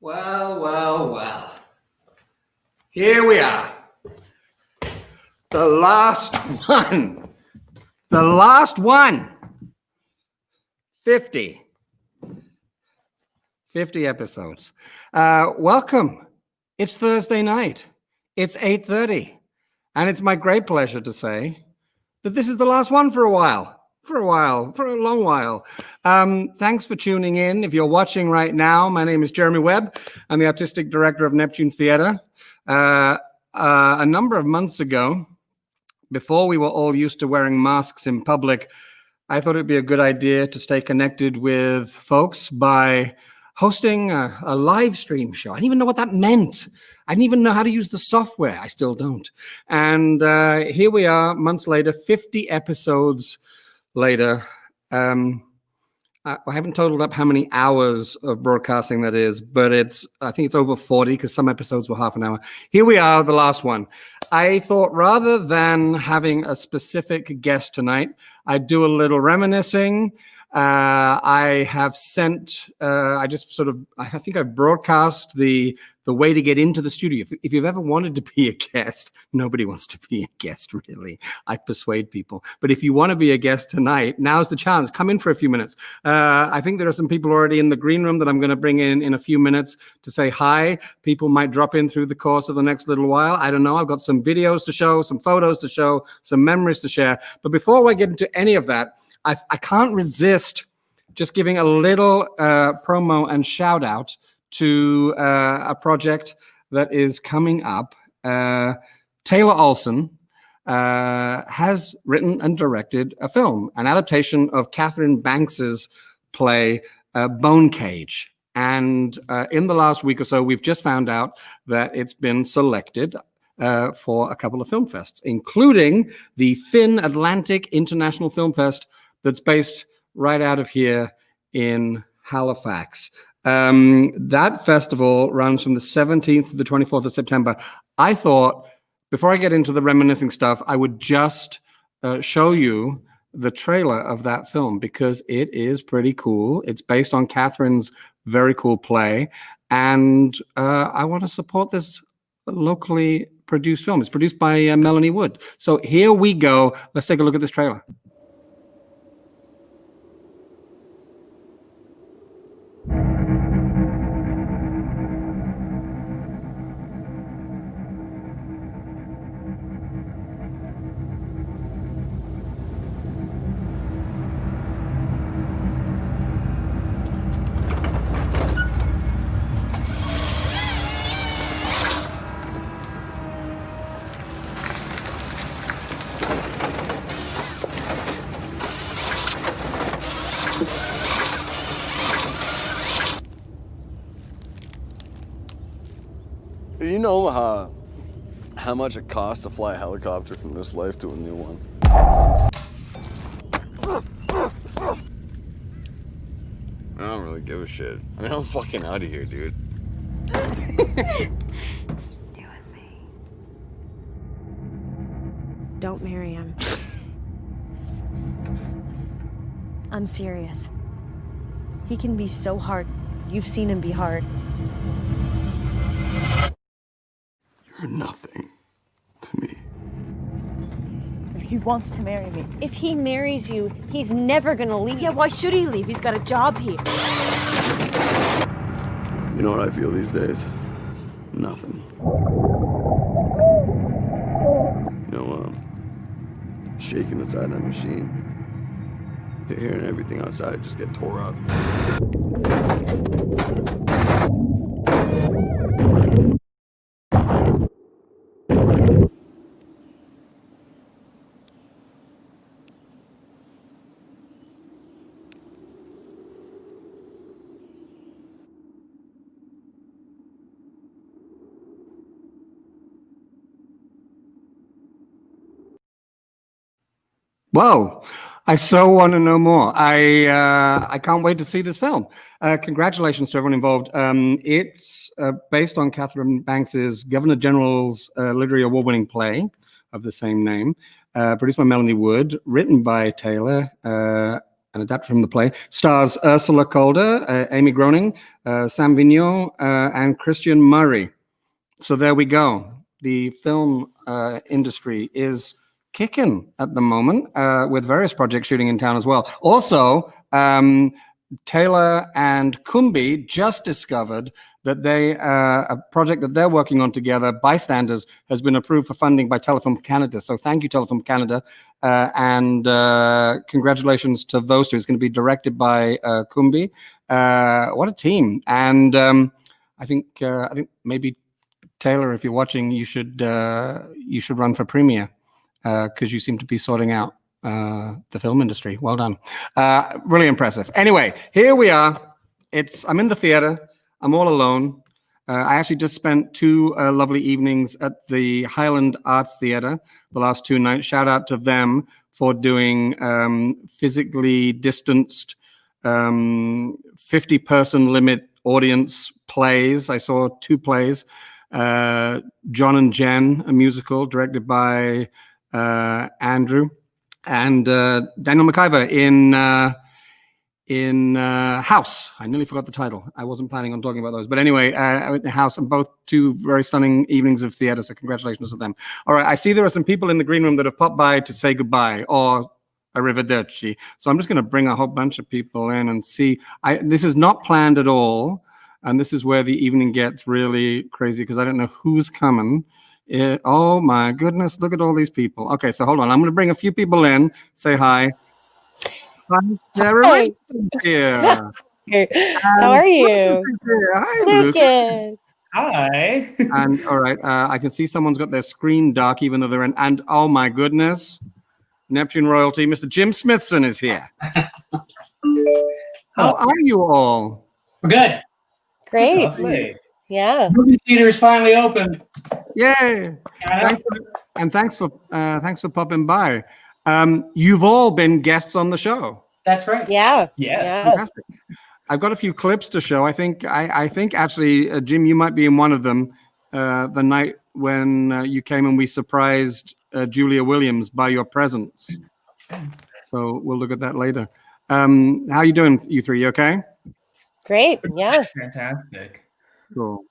Well, well, well. Here we are. The last one. The last one. 50 episodes. Welcome. It's Thursday night. It's 8:30. And it's my great pleasure to say that this is the last one for a long while. Thanks for tuning in. If you're watching right now, my name is Jeremy Webb. I'm the artistic director of Neptune Theatre. A number of months ago, before we were all used to wearing masks in public, I thought it'd be a good idea to stay connected with folks by hosting a live stream show. I didn't even know what that meant. I didn't even know how to use the software. I still don't. And here we are, months later, 50 episodes later. I haven't totaled up how many hours of broadcasting that is, but I think it's over 40 because some episodes were half an hour. Here we are, the last one. I thought rather than having a specific guest tonight, I'd do a little reminiscing. I have sent, I think I've broadcast the way to get into the studio. If you've ever wanted to be a guest, nobody wants to be a guest, really. I persuade people. But if you want to be a guest tonight, now's the chance. Come in for a few minutes. I think there are some people already in the green room that I'm going to bring in a few minutes to say hi. People might drop in through the course of the next little while. I don't know. I've got some videos to show, some photos to show, some memories to share. But before I get into any of that, I can't resist just giving a little promo and shout out to a project that is coming up. Taylor Olson has written and directed a film, an adaptation of Catherine Banks's play Bone Cage. And in the last week or so, we've just found out that it's been selected for a couple of film fests, including the Finn Atlantic International Film Fest that's based right out of here in Halifax. That festival runs from the 17th to the 24th of September. I thought, before I get into the reminiscing stuff, I would just show you the trailer of that film because it is pretty cool. It's based on Catherine's very cool play. And I want to support this locally produced film. It's produced by Melanie Wood. So here we go. Let's take a look at this trailer. You know how much it costs to fly a helicopter from this life to a new one? I don't really give a shit. I mean, I'm fucking out of here, dude. You and me. Don't marry him. I'm serious. He can be so hard. You've seen him be hard. You're nothing to me. He wants to marry me. If he marries you, he's never gonna leave. Yeah, why should he leave? He's got a job here. You know what I feel these days? Nothing. You know, shaking inside that machine. You're hearing everything outside just get tore up. Whoa, I so want to know more. I can't wait to see this film. Congratulations to everyone involved. It's based on Catherine Banks's Governor General's Literary Award-winning play of the same name, produced by Melanie Wood, written by Taylor, an adaptation from the play. Stars Ursula Calder, Amy Groening, Sam Vigneault, and Christian Murray. So there we go. The film industry is kicking at the moment with various projects shooting in town as well. Also, Taylor and Kumbi just discovered that a project that they're working on together, Bystanders, has been approved for funding by Telefilm Canada. So thank you, Telefilm Canada, and congratulations to those two. It's going to be directed by Kumbi. What a team! And I think maybe Taylor, if you're watching, you should run for premier because you seem to be sorting out the film industry. Well done. Really impressive. Anyway, here we are. I'm in the theater. I'm all alone. I actually just spent 2 lovely evenings at the Highland Arts Theatre the last 2 nights. Shout out to them for doing physically distanced 50-person limit audience plays. I saw 2 plays. John and Jen, a musical directed by Andrew, and Daniel McIver in House. I nearly forgot the title. I wasn't planning on talking about those, but anyway, House, and both 2 very stunning evenings of theater. So congratulations to them. All right, I see there are some people in the green room that have popped by to say goodbye or arrivederci. So I'm just going to bring a whole bunch of people in and see. This is not planned at all. And this is where the evening gets really crazy because I don't know who's coming. Oh my goodness, look at all these people. Okay, so hold on. I'm going to bring a few people in, say hi. Hi, Jeremy. Here. How are you? Hi, Lucas. Hi. And all right, I can see someone's got their screen dark even though they're in. And oh my goodness, Neptune royalty, Mr. Jim Smithson is here. How are you all? We're good. Great. Lovely. Yeah. Movie theater's finally open. Yay! Thanks for popping by. You've all been guests on the show. That's right. Yeah. Fantastic. I've got a few clips to show. I think actually, Jim, you might be in one of them. The night when you came and we surprised Julia Williams by your presence. So we'll look at that later. How you doing, you 3? You okay? Great. Yeah. Fantastic. Cool.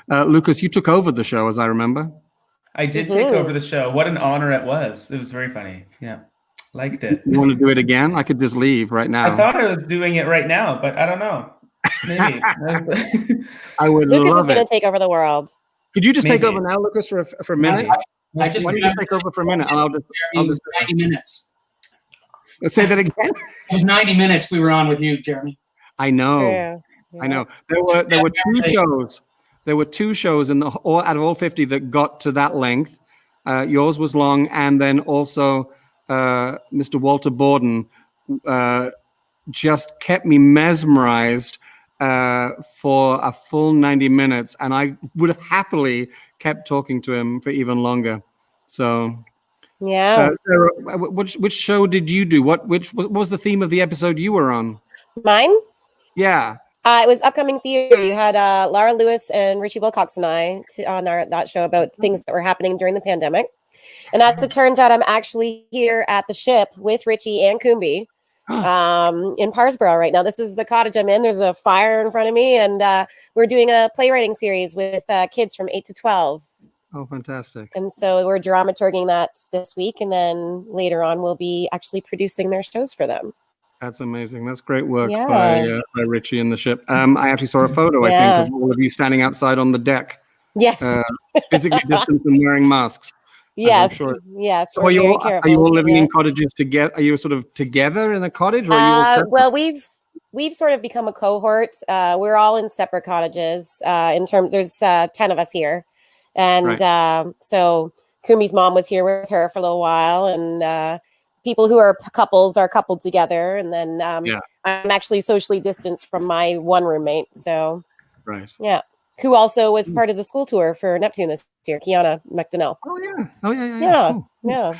Lucas, you took over the show, as I remember. I did take over the show. What an honor it was. It was very funny. Yeah. Liked it. You want to do it again? I could just leave right now. I thought I was doing it right now, but I don't know. Maybe. I would Lucas love is going it. to take over the world. Could you just take Maybe. over now, Lucas, for a minute? I just Why don't you take over for a minute? And I'll just 90 minutes. let's say that again. It was 90 minutes we were on with you, Jeremy. I know. True. Yeah. I know. There were 2 shows. There were 2 shows out of all 50 that got to that length. Yours was long, and then also Mr. Walter Borden just kept me mesmerized for a full 90 minutes, and I would have happily kept talking to him for even longer. So, Yeah. Sarah, which show did you do? What was the theme of the episode you were on? Mine? Yeah. It was upcoming theater. You had Lara Lewis and Richie Wilcox and I on that show about things that were happening during the pandemic. And as it turns out, I'm actually here at the ship with Richie and Kumbi in Parsborough right now. This is the cottage I'm in. There's a fire in front of me, and we're doing a playwriting series with kids from 8 to 12. Oh, fantastic. And so we're dramaturging that this week, and then later on we'll be actually producing their shows for them. That's amazing. That's great work Yeah. by Richie and the ship. I actually saw a photo, I think, of all of you standing outside on the deck, Yes. physically distanced and wearing masks. Yes. sure. Yes. So we're are you very all living careful. in cottages together? Are you sort of together in a cottage, or are you all separate? Well, we've sort of become a cohort. We're all in separate cottages. There's 10 of us here, and so Kumi's mom was here with her for a little while, and people who are couples are coupled together, and then I'm actually socially distanced from my one roommate. So who also was part of the school tour for Neptune this year, Kiana McDonnell. Oh yeah. Yeah.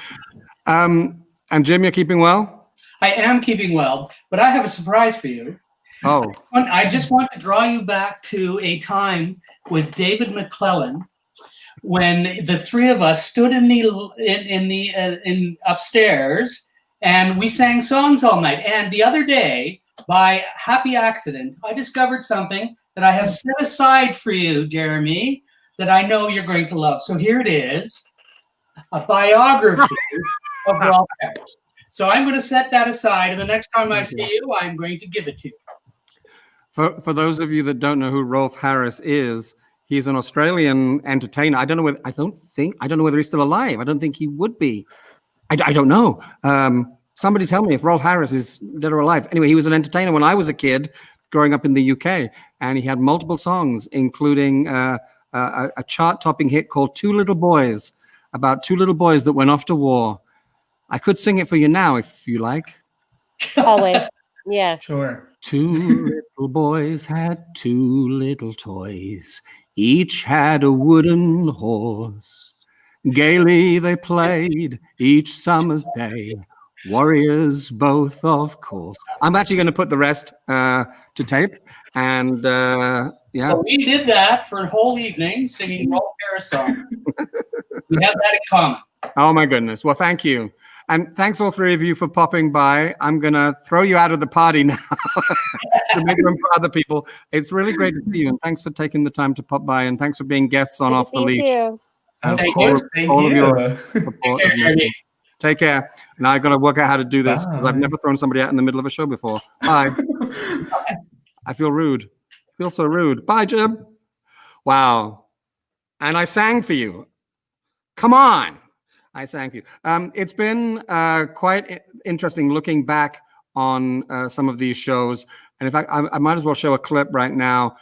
And Jim, you're keeping well? I am keeping well, but I have a surprise for you. Oh. I just want to draw you back to a time with David McClellan when the 3 of us stood in upstairs and we sang songs all night. And the other day, by happy accident, I discovered something that I have set aside for you, Jeremy, that I know you're going to love. So here it is, a biography of Rolf Harris. So I'm going to set that aside, and the next time I see you, I'm going to give it to you. For those of you that don't know who Rolf Harris is, he's an Australian entertainer. I don't know whether he's still alive. I don't think he would be. I don't know. Somebody tell me if Rolf Harris is dead or alive. Anyway, he was an entertainer when I was a kid growing up in the UK, and he had multiple songs, including a chart-topping hit called Two Little Boys, about two little boys that went off to war. I could sing it for you now if you like. Always. Yes. Sure. Two little boys had two little toys. Each had a wooden horse. Gaily they played each summer's day. Warriors both, of course. I'm actually going to put the rest to tape. And yeah. So we did that for a whole evening, singing Rolf Harris songs. We have that in common. Oh, my goodness. Well, thank you. And thanks all three of you for popping by. I'm going to throw you out of the party now to make room for other people. It's really great to see you. And thanks for taking the time to pop by. And thanks for being guests on Off the Leash. Too. Of Thank course. you. Thank All of you. your support. Take care, Jeremy. Take care. And I've got to work out how to do this because I've Bye. never thrown somebody out in the middle of a show before. Bye. I feel rude. I feel so rude. Bye, Jim. Wow. And I sang for you. Come on. I sang for you. It's been quite interesting looking back on some of these shows. And in fact, I might as well show a clip right now.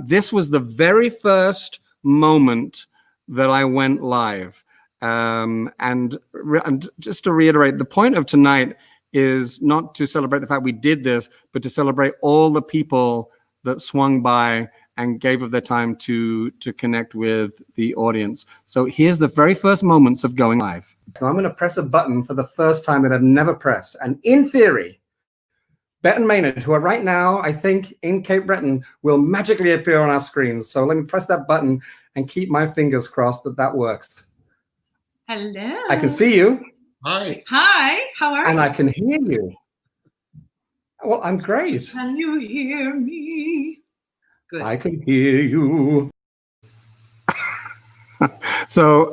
This was the very first moment that I went live. And just to reiterate, the point of tonight is not to celebrate the fact we did this, but to celebrate all the people that swung by and gave of their time to connect with the audience. So here's the very first moments of going live. So I'm going to press a button for the first time that I've never pressed. And in theory, Bet and Maynard, who are right now, I think, in Cape Breton, will magically appear on our screens. So let me press that button and keep my fingers crossed that that works. Hello. I can see you. Hi. Hi, how are And you? I can hear you. Well, I'm great. Can you hear me? Good. I can hear you. So,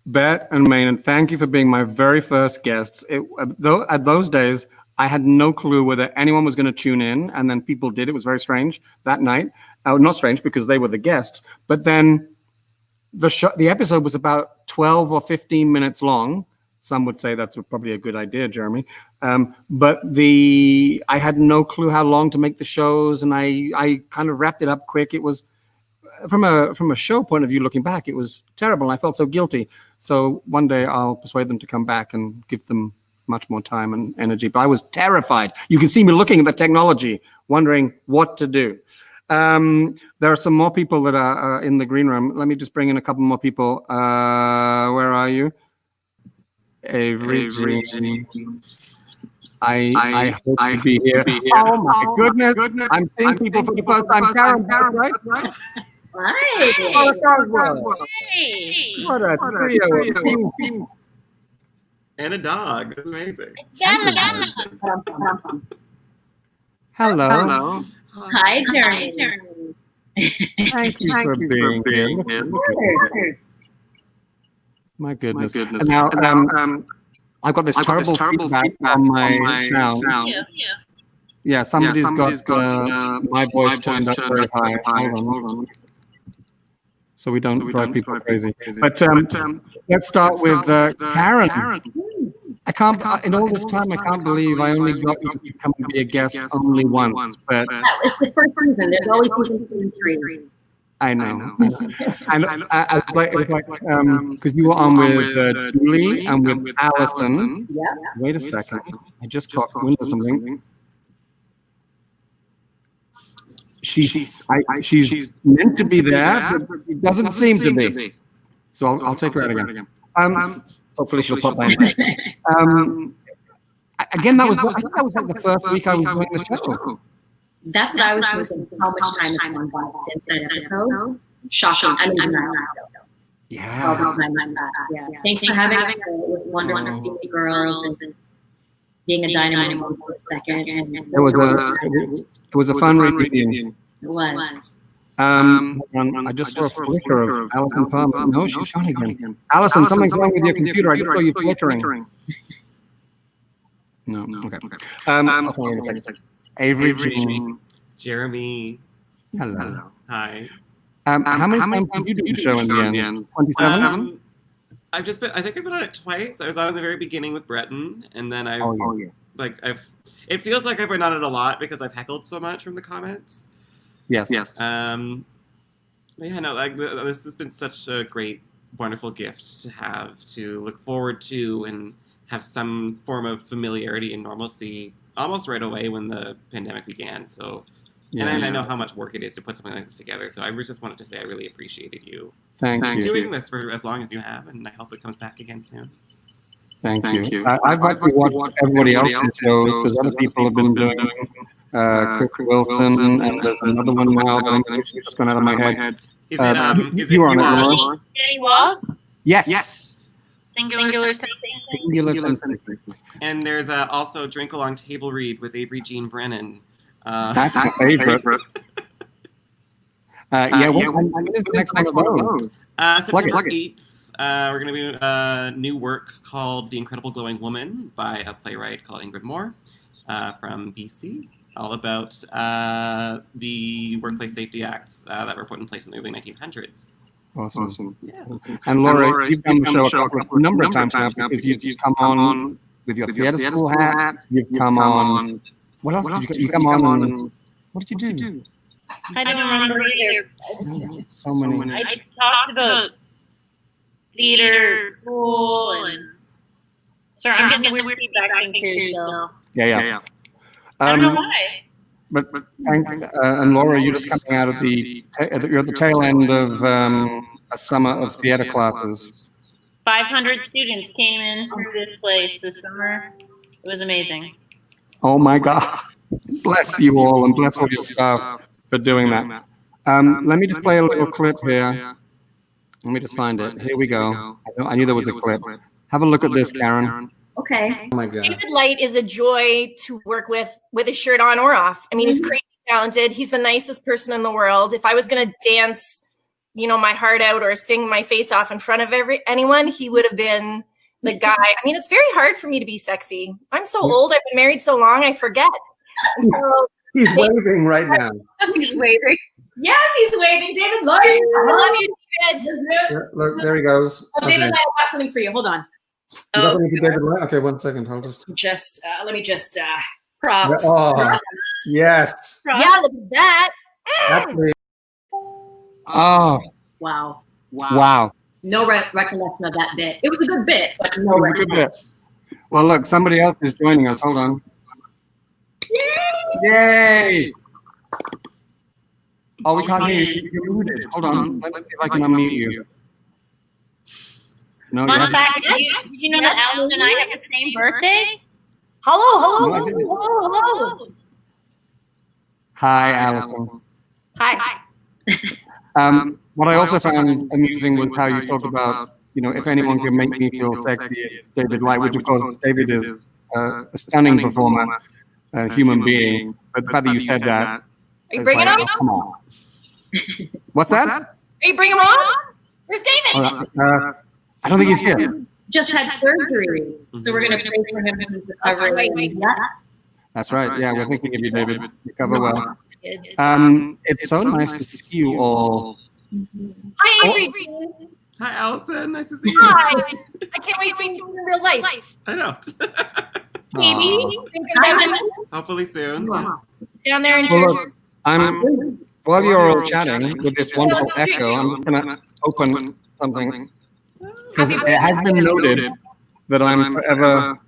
Bet and Maynard, thank you for being my very first guests. At those days, I had no clue whether anyone was going to tune in, and then people did. It was very strange that night. Not strange because they were the guests, but then the episode was about 12 or 15 minutes long. Some would say that's probably a good idea, Jeremy. But I had no clue how long to make the shows, and I kind of wrapped it up quick. It was from a show point of view, looking back, it was terrible. I felt so guilty. So one day I'll persuade them to come back and give them much more time and energy. But I was terrified. You can see me looking at the technology, wondering what to do. There are some more people that are in the green room. Let me just bring in a couple more people. Where are you? Avery. I hope to be here. Oh my goodness. I'm seeing people for the first time. Karen, right? Hi. What a trio. And a dog. That's amazing. Hello. Hi, Jeremy. Thank you for being here. My goodness. And now, I've got this terrible feedback on my sound. Yeah, somebody's got my voice turned up very high. Hold on. So we don't drive people crazy. But let's start with Karen. I can't. In all this time, I can't believe I only got you to come and be a guest only once. But It's the first reason. There's always season 3. I know. And because you were on with Julie and with Allison. Yeah. Wait a second. I just caught wind of something. She's meant to be there, but it doesn't seem to be. So I'll take her out again. Hopefully she'll pop by. Again, I think that was like the first week I was doing the show. That's what I was thinking. How much time has gone by since that episode? Shocking. I mean, Yeah. yeah. Thanks for having us. Wonderful girls. And being a dynamo for a second. And It was a fun reunion. It was. I just saw a flicker of Alison Palmer. No, she's gone again. Alison, something's wrong with your computer. I just saw you flickering. No, okay. I'll find you in a second. Avery Jean. Jeremy. Hello. Hi. How many times did you do the show in the end? 27? I think I've been on it twice. I was on at the very beginning with Breton, and then it feels like I've been on it a lot because I've heckled so much from the comments. Yes. But yeah, no, this has been such a great, wonderful gift to have, to look forward to, and have some form of familiarity and normalcy almost right away when the pandemic began. So, and I know how much work it is to put something like this together. So I just wanted to say I really appreciated you. Thank you. Doing this for as long as you have, and I hope it comes back again soon. Thank you. I've actually watched everybody else's shows because other people have been doing Chris Wilson, and there's another one now, but it's just gone out of my head. Is it you were on it, Laura? Laura? Jenny was? Yes. Singular sensation. Singular sensation. And there's also Drink Along Table Read with Avery Jean Brennan. That's my favorite. When is the next one of those? September 8th, we're going to be new work called The Incredible Glowing Woman by a playwright called Ingrid Moore from BC, all about the workplace safety acts that were put in place in the early 1900s. Awesome. Yeah. And Laura, you've done the show a number of times now because you've come on with your theatre school hat. You've come on. What else did you come on? And what did you do? I don't remember either. So many. I talked about theater, school, and sorry, I'm getting the weird feedback thing too. So Yeah. I don't know why. But and Laura, you're just coming out of you're at the tail end of a summer of theater classes. 500 students came in through this place this summer. It was amazing. Oh my God! Bless you all, and bless all your staff for doing that. Let me just play a little clip here. Let me just find it. Here we go. I knew there was a clip. Have a look at this, Karen. Okay. Oh my God. David Light is a joy to work with his shirt on or off. I mean, he's crazy talented. He's the nicest person in the world. If I was going to dance, my heart out or sing my face off in front of anyone, he would have been the guy. I mean, it's very hard for me to be sexy. I'm so old. I've been married so long. I forget. So, He's waving right now. He's waving. Yes, he's waving. David Light. I love you, David. Yeah, look, there he goes. David Light, I'll have something for you. Hold on. He doesn't need to be David Light. Okay, 1 second. I'll just. Let me just props. Oh, yes. Yeah, look at that. Absolutely. Oh, wow. No recollection of that bit. It was a good bit, but no Good recollection. bit. Well, look, somebody else is joining us. Hold on. Yay! Oh, we can't hear you. You're muted. Hold on. Let me see if I can unmute you. No, you Fun haven't. fact, did you know that Allison and I have the same birthday? Hello. Hi, Alison. Hi. What I also found amusing was how you talked about, if anyone can make me feel sexy, it's David Light, which of course David is a stunning performer, a human being. But the fact that you said that, Are you bringing him? Come on. What's that? Are you bringing him on? Where's David? I don't think he's here. Just had surgery, so we're gonna pray for him in his recovery. That's right. Yeah, we're thinking of you, David. Recover well. It's so nice to see you all. Hi, Avery. Hi, Allison. Nice to see you. Hi. I can't wait to meet you in real life. I know. Maybe. Hopefully soon. Wow. Down there in Well, Georgia. look, while you're all chatting with this wonderful echo, I'm just going to open something. Because it has been noted that I'm forever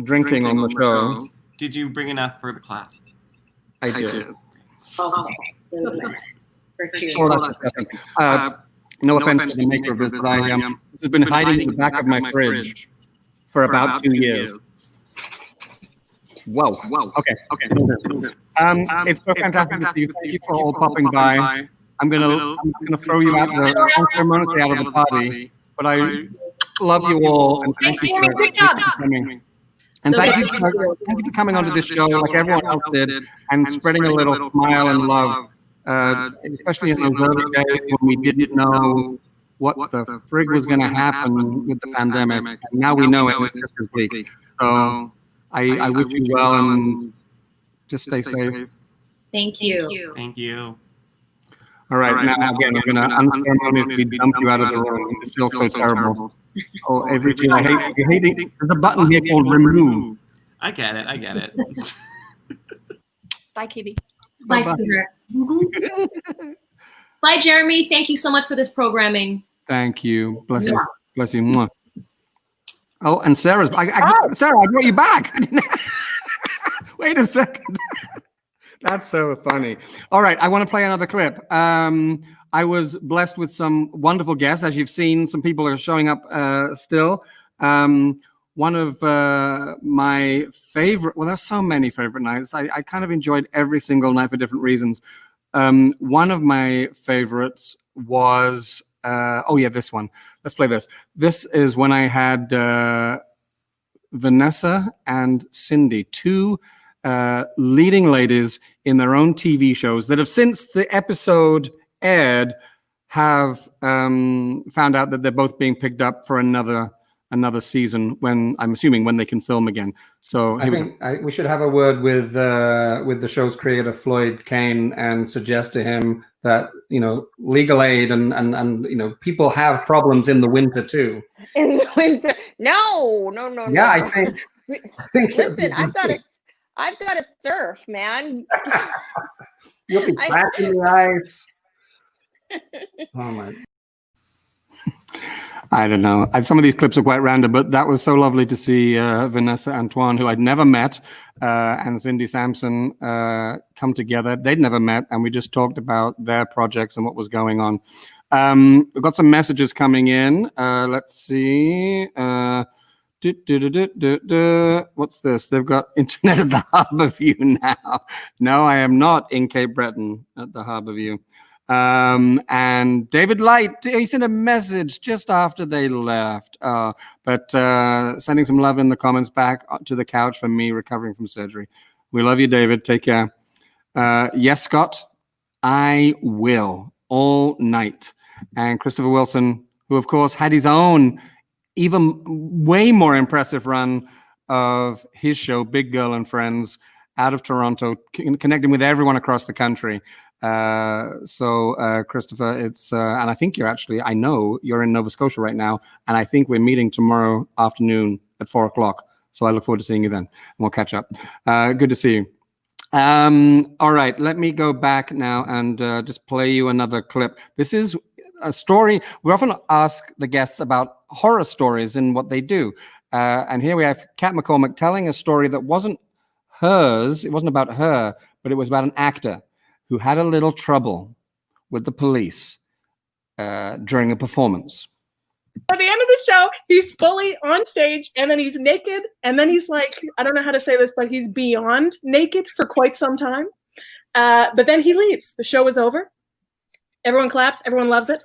drinking on the show. Did you bring enough for the class? I did. Okay. Oh, that's disgusting. No offense to the maker of this, but this has been hiding in the back of my fridge for about 2 years. Whoa. Okay. It's so fantastic to see you. Thank you for all popping by. I'm gonna throw you out unceremoniously out of the party, but I love you all and thank you for coming. And So thank you for coming onto this show like everyone else did and spreading a little smile and love, especially in those early days when we didn't know what the frig was going to happen with the pandemic. And now we know it, it's just as bleak. So I wish you well and just stay safe. Thank you. Thank you. All right, now again, I'm going to unceremoniously dump you out of the room. This feels so terrible. Oh, every time I hate it. There's a button here called remove. I get it. Bye, KB. Bye, sweetheart. Bye, Jeremy. Thank you so much for this programming. Thank you. Bless you. Bless you. Mwah. Oh, and Sarah's. Sarah, I brought you back. Wait a second. That's so funny. All right, I want to play another clip. I was blessed with some wonderful guests. As you've seen, some people are showing up still. One of my favorite, well, there's so many favorite nights. I kind of enjoyed every single night for different reasons. One of my favorites was, this one. Let's play this. This is when I had Vanessa and Cindy, two leading ladies in their own TV shows that have, since the episode aired, have found out that they're both being picked up for another season, when I'm assuming when they can film again. So I think we should have a word with the show's creator, Floyd Kane, and suggest to him that, legal aid and people have problems in the winter too. In the winter? No. Yeah, I think Listen, I've got to surf, man. You'll be back in the ice. Oh my. I don't know. Some of these clips are quite random, but that was so lovely to see Vanessa Antoine, who I'd never met, and Cindy Sampson come together. They'd never met, and we just talked about their projects and what was going on. We've got some messages coming in. Let's see. What's this? They've got internet at the Harbour View now. No, I am not in Cape Breton at the Harbour View. And David Light, he sent a message just after they left. But sending some love in the comments back to the couch for me recovering from surgery. We love you, David. Take care. Yes, Scott, I will all night. And Christopher Wilson, who of course had his own even way more impressive run of his show, Big Girl and Friends, out of Toronto, connecting with everyone across the country. So Christopher, it's and I think I know you're in Nova Scotia right now, and I think we're meeting tomorrow afternoon at 4:00. So I look forward to seeing you then, and we'll catch up. Good to see you. All right, let me go back now and just play you another clip. This is a story. We often ask the guests about horror stories and what they do, and here we have Kat McCormick telling a story that wasn't hers. It wasn't about her, but it was about an actor who had a little trouble with the police during a performance. At the end of the show, he's fully on stage, and then he's naked, and then he's like, I don't know how to say this, but he's beyond naked for quite some time. But then he leaves. The show is over. Everyone claps. Everyone loves it.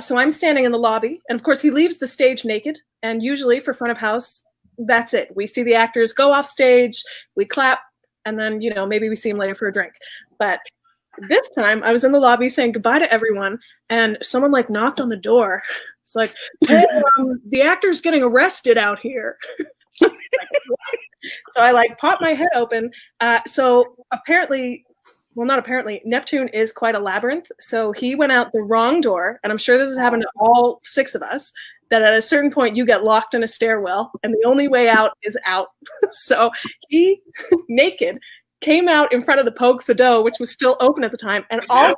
So I'm standing in the lobby, and of course he leaves the stage naked, and usually for front of house, that's it. We see the actors go off stage, we clap, and then, maybe we see him later for a drink. But this time I was in the lobby saying goodbye to everyone, and someone knocked on the door. It's like, hey, the actor's getting arrested out here. So I popped my head open. So apparently, well, not apparently, Neptune is quite a labyrinth. So he went out the wrong door, and I'm sure this has happened to all 6 of us, that at a certain point you get locked in a stairwell and the only way out is out. So he, naked, came out in front of the Pogue Fado, which was still open at the time, and all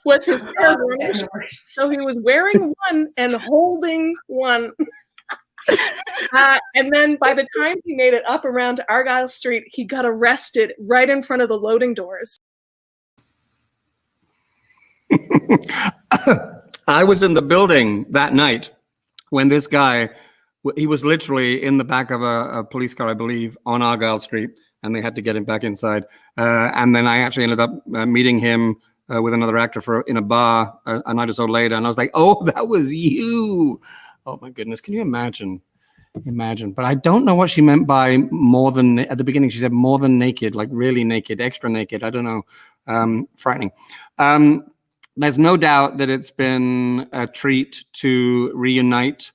was his pair. So he was wearing one and holding one. And then by the time he made it up around to Argyle Street, he got arrested right in front of the loading doors. I was in the building that night when this guy, he was literally in the back of a police car, I believe, on Argyle Street, and they had to get him back inside. And then I actually ended up meeting him with another actor in a bar a night or so later, and I was like, oh, that was you. Oh my goodness, can you imagine imagine. But I don't know what she meant by more than, at the beginning she said more than naked, like really naked, extra naked. I don't know. Frightening. There's no doubt that it's been a treat to reunite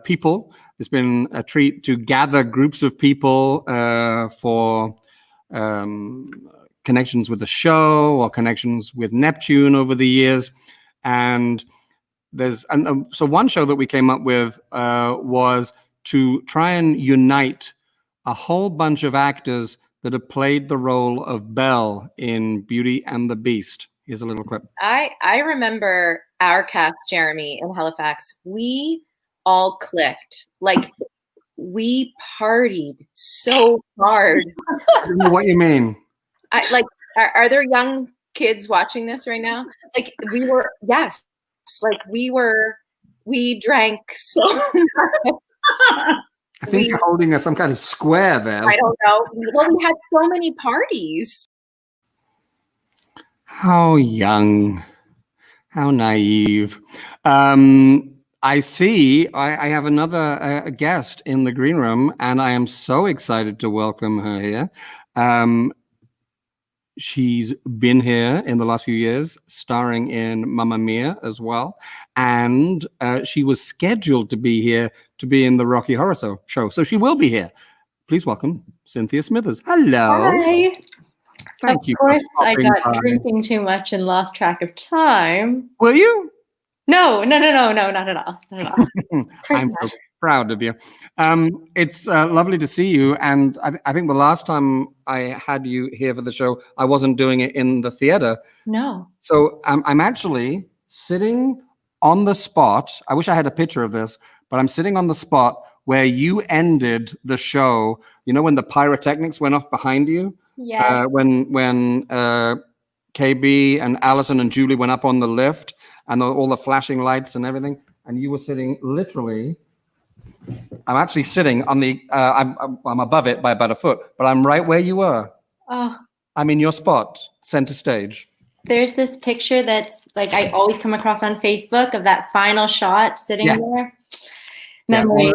people. It's been a treat to gather groups of people for connections with the show or connections with Neptune over the years. And so one show that we came up with was to try and unite a whole bunch of actors that have played the role of Belle in Beauty and the Beast. Here's a little clip. I remember our cast, Jeremy, in Halifax. We all clicked. Like, we partied so hard. I don't know what you mean. Are there young kids watching this right now? Like, we were, yes. Like, we drank so much. I think you're holding some kind of square there. I don't know. Well, we had so many parties. How young, how naive. I see I have another guest in the green room, and I am so excited to welcome her here. She's been here in the last few years, starring in Mamma Mia as well. And she was scheduled to be here to be in the Rocky Horror Show. So she will be here. Please welcome Cynthia Smithers. Hello. Hi. Thank you. Of course, I got drinking too much and lost track of time. Were you? No, not at all. Not at all. I'm so proud of you. It's lovely to see you. And I think the last time I had you here for the show, I wasn't doing it in the theater. No. So I'm actually sitting on the spot. I wish I had a picture of this, but I'm sitting on the spot where you ended the show. You know, when the pyrotechnics went off behind you? Yeah. When KB and Allison and Julie went up on the lift and all the flashing lights and everything, and you were sitting literally. I'm actually sitting on the. I'm above it by about a foot, but I'm right where you were. Oh. I'm in your spot, center stage. There's this picture that's like I always come across on Facebook of that final shot sitting there. Memories. Yeah,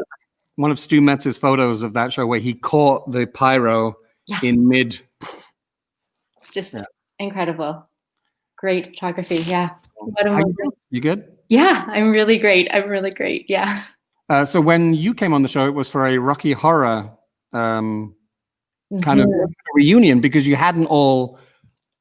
one of Stu Metz's photos of that show where he caught the pyro in mid. Just incredible. Great photography. Yeah. What a moment. You good? Yeah, I'm really great. Yeah. So when you came on the show, it was for a Rocky Horror kind of reunion because you hadn't all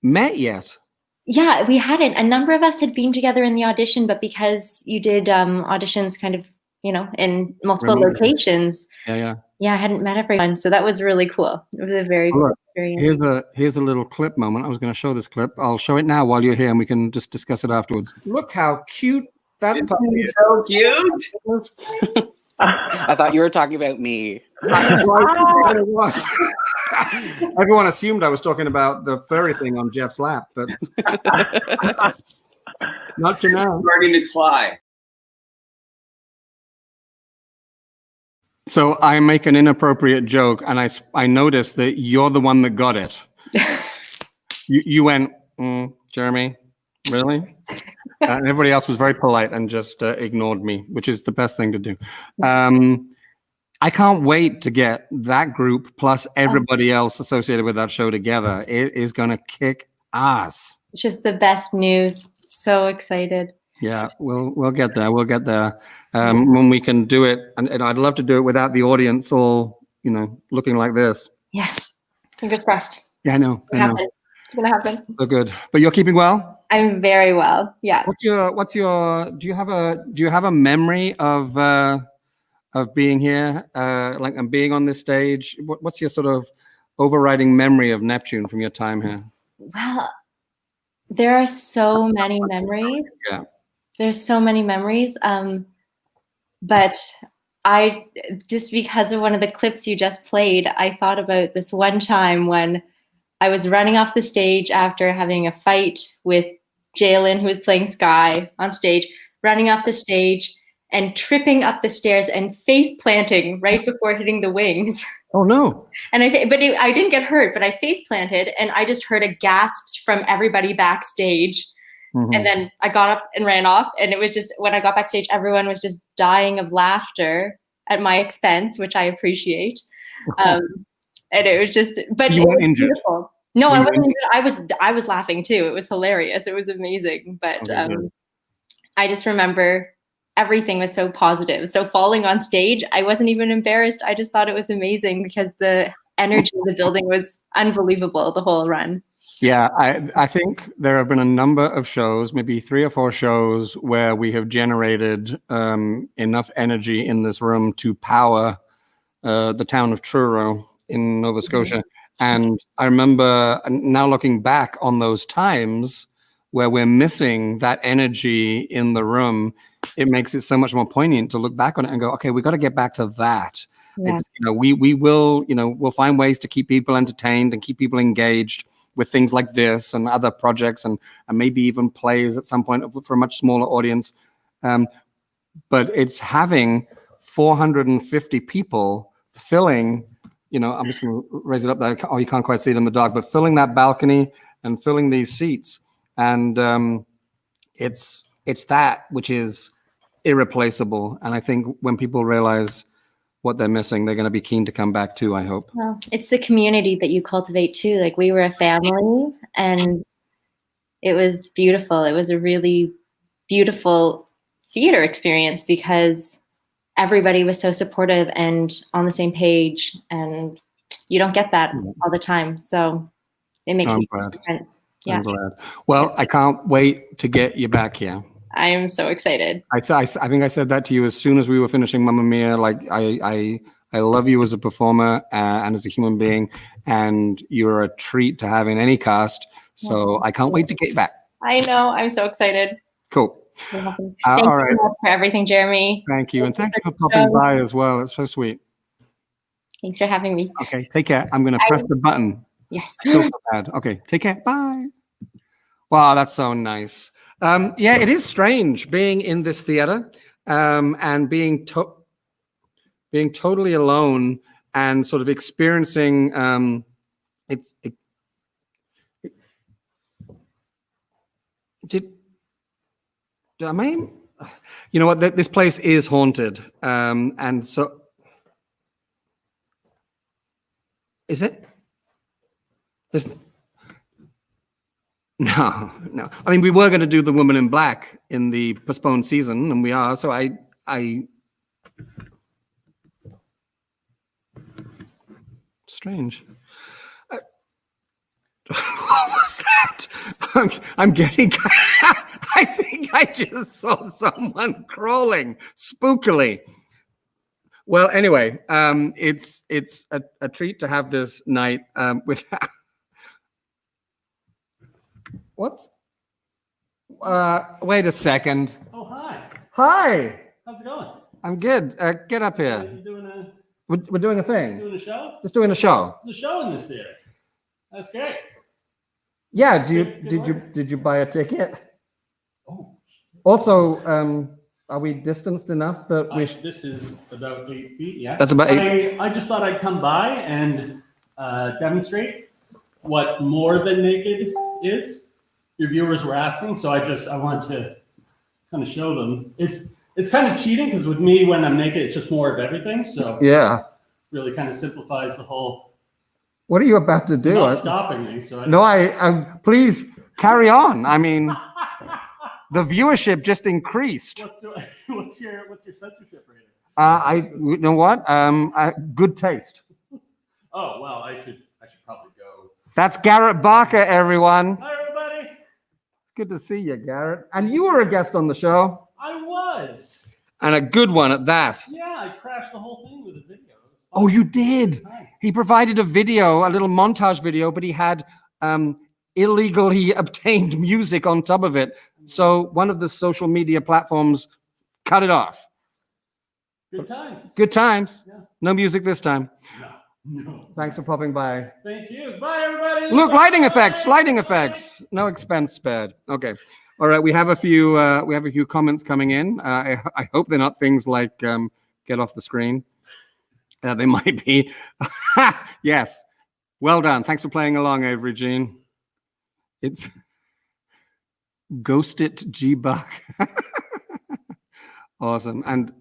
met yet. Yeah, we hadn't. A number of us had been together in the audition, but because you did auditions kind of, in multiple locations. Yeah, I hadn't met everyone. So that was really cool. It was a very good experience. Here's a little clip moment. I was going to show this clip. I'll show it now while you're here and we can just discuss it afterwards. Look how cute that puppy is. So cute. I thought you were talking about me. Everyone assumed I was talking about the furry thing on Jeff's lap, but not to know. Marty McFly. So I make an inappropriate joke, and I noticed that you're the one that got it. You went, Jeremy, really? And everybody else was very polite and just ignored me, which is the best thing to do. I can't wait to get that group plus everybody else associated with that show together. It is going to kick ass. It's just the best news. So excited. Yeah, we'll get there. We'll get there when we can do it. And I'd love to do it without the audience all, looking like this. Yeah, fingers crossed. Yeah, I know. It's gonna happen. So good. But you're keeping well? I'm very well. Yeah. What's your do you have a memory of being here, and being on this stage? What's your sort of overriding memory of Neptune from your time here? Well, there are so many memories. Yeah. There's so many memories. But I just because of one of the clips you just played, I thought about this one time when I was running off the stage after having a fight with Jalen, who was playing Sky on stage, running off the stage and tripping up the stairs and face planting right before hitting the wings. Oh no! And I didn't get hurt, but I face planted, and I just heard a gasp from everybody backstage. Mm-hmm. And then I got up and ran off, and it was just when I got backstage, everyone was just dying of laughter at my expense, which I appreciate. And it was just, but You it weren't was injured? beautiful. No, Were I you wasn't. injured? I was laughing too. It was hilarious. It was amazing. But Okay, good. I just remember everything was so positive. So falling on stage, I wasn't even embarrassed. I just thought it was amazing because the energy of the building was unbelievable the whole run. Yeah, I think there have been a number of shows, maybe 3 or 4 shows, where we have generated enough energy in this room to power the town of Truro in Nova Scotia. And I remember now looking back on those times where we're missing that energy in the room, it makes it so much more poignant to look back on it and go, okay, we got to get back to that. Yeah. It's, we will, we'll find ways to keep people entertained and keep people engaged with things like this and other projects and maybe even plays at some point for a much smaller audience. But it's having 450 people filling, I'm just going to raise it up there. Oh, you can't quite see it in the dark, but filling that balcony and filling these seats. And it's that which is irreplaceable. And I think when people realize what they're missing, they're going to be keen to come back too, I hope. Well, it's the community that you cultivate too. Like we were a family and it was beautiful. It was a really beautiful theater experience because everybody was so supportive and on the same page, and you don't get that all the time. So it makes a huge difference. Yeah. I'm glad. Well, I can't wait to get you back here. I am so excited. I think I said that to you as soon as we were finishing Mamma Mia. Like I love you as a performer and as a human being, and you're a treat to have in any cast. So I can't wait to get you back. I know. I'm so excited. Cool. Thank all you right. so much for everything, Jeremy. Thank you. And thank you for popping by as well. It's so sweet. Thanks for having me. Okay, take care. I'm going to press the button. Yes. I feel so bad. Okay, take care. Bye. Wow, that's so nice. Yeah, it is strange being in this theater and being totally alone and sort of experiencing I mean, you know what? This place is haunted, and so is it? No. I mean, we were going to do The Woman in Black in the postponed season, and we are. So I strange. What was that? I'm getting. I think I just saw someone crawling spookily. Well, anyway, it's a treat to have this night with. What's? Wait a second. Oh, hi. Hi. How's it going? I'm good. Get up here. You doing a? We're doing a thing. Doing a show? Just doing a show. There's a show in this theater. That's great. Yeah. Good Did you buy a ticket? Oh. Also, are we distanced enough that we? This is about 8 feet. Yeah. That's about 8 feet. I just thought I'd come by and demonstrate what more than naked is. Your viewers were asking, so I wanted to kind of show them. It's kind of cheating because with me, when I'm naked, it's just more of everything. So yeah, really kind of simplifies the whole. What are you about to do? You're not stopping me. So no, please carry on. I mean, the viewership just increased. What's your censorship rating? You know what? Good taste. Oh well, I should probably go. That's Garrett Barker, everyone. Hi everybody. Good to see you, Garrett. And you were a guest on the show. I was. And a good one at that. Yeah, I crashed the whole thing with a video. Oh, you did? He provided a video, a little montage video, but he had illegally obtained music on top of it. So one of the social media platforms cut it off. Good times. Good times. Yeah. No music this time. No. Thanks for popping by. Thank you. Bye, everybody. Look, lighting effects. No expense spared. Okay. All right. We have a few comments coming in. I hope they're not things like get off the screen. They might be. Yes. Well done. Thanks for playing along, Avery Jean. It's Ghost It G Buck. Awesome. And